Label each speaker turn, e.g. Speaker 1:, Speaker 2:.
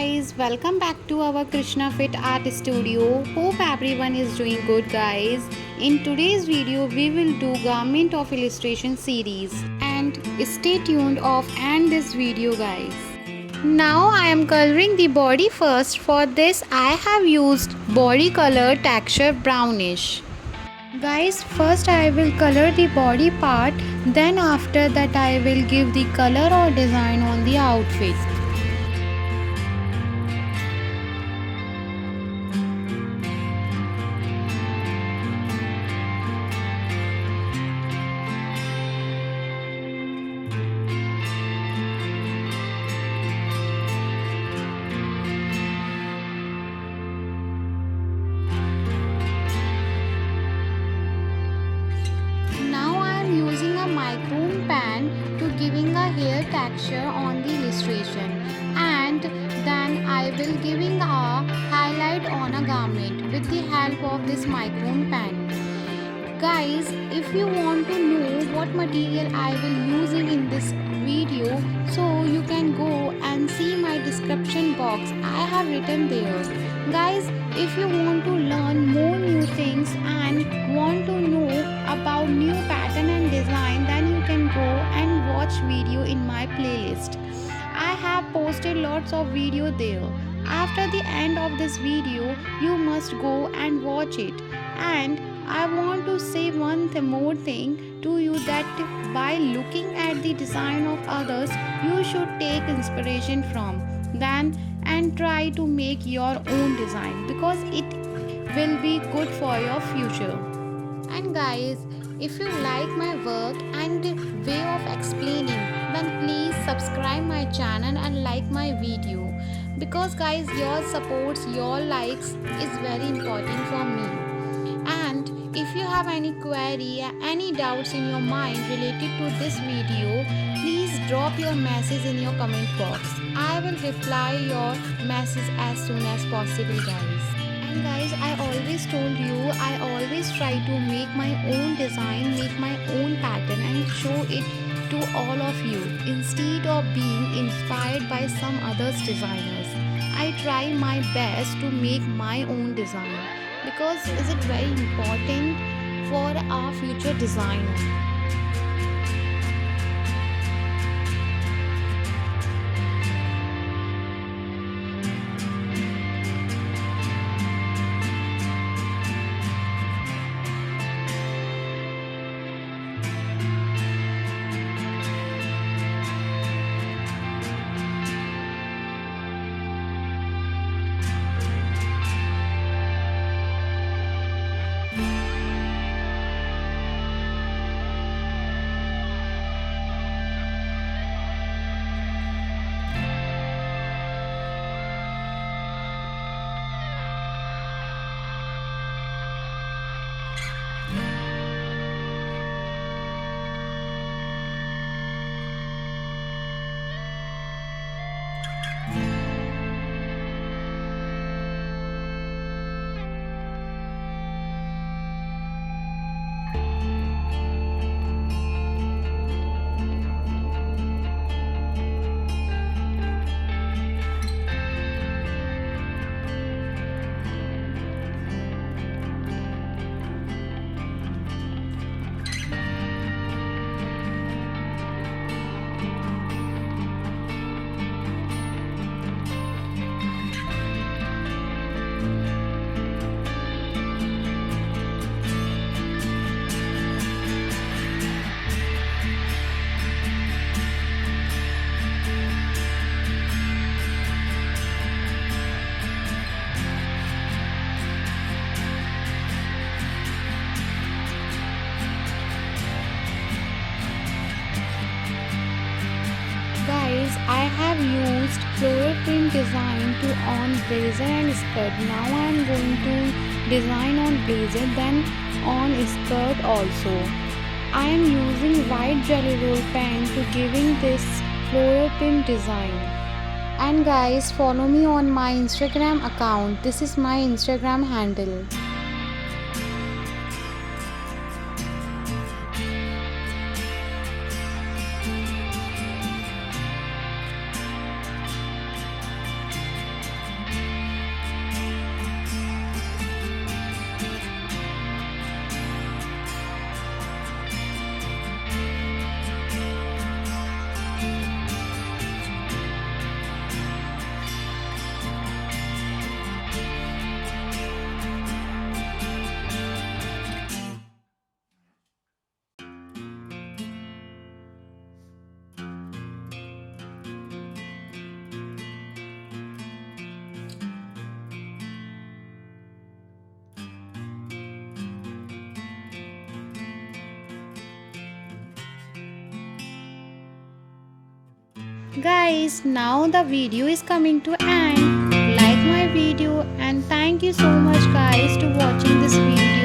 Speaker 1: guys, welcome back to our Krishna Fit Art Studio. Hope everyone is doing good, guys. In today's video, we will do garment of illustration series and stay tuned of end this video, guys. Now I am coloring the body first. For this, I have used body color texture brownish. Guys, first I will color the body part, then after that I will give the color or design on the outfit. Now I am using a micron pen to giving a hair texture on the illustration, and then I will giving a highlight on a garment with the help of this micron pen. Guys, if you want to know what material I will using in this video, so you can go and see my description box. I have written there. Guys, if you want to learn more new things and want to know about new pattern and design, then you can go and watch video in my playlist. I have posted lots of video there. After the end of this video, you must go and watch it. And I want to say one more thing to you, that by looking at the design of others, you should take inspiration from them and try to make your own design, because it will be good for your future. And guys, if you like my work and way of explaining, then please subscribe my channel and like my video, because guys, your supports, your likes is very important for me. And if you have any query, any doubts in your mind related to this video, please drop your message in your comment box. I will reply your message as soon as possible, guys. And guys, I always told you, I always try to make my own design, make my own pattern and show it to all of you, instead of being inspired by some others designers. I try my best to make my own design, because is it very important for our future designer. Guys, I have used floral print design to on blazer and skirt. Now I am going to design on blazer, then on skirt also. I am using white jelly roll pen to giving this floral print design. And guys, follow me on my Instagram account. This is my Instagram handle. Guys, now the video is coming to end. Like my video and thank you so much guys to watching this video.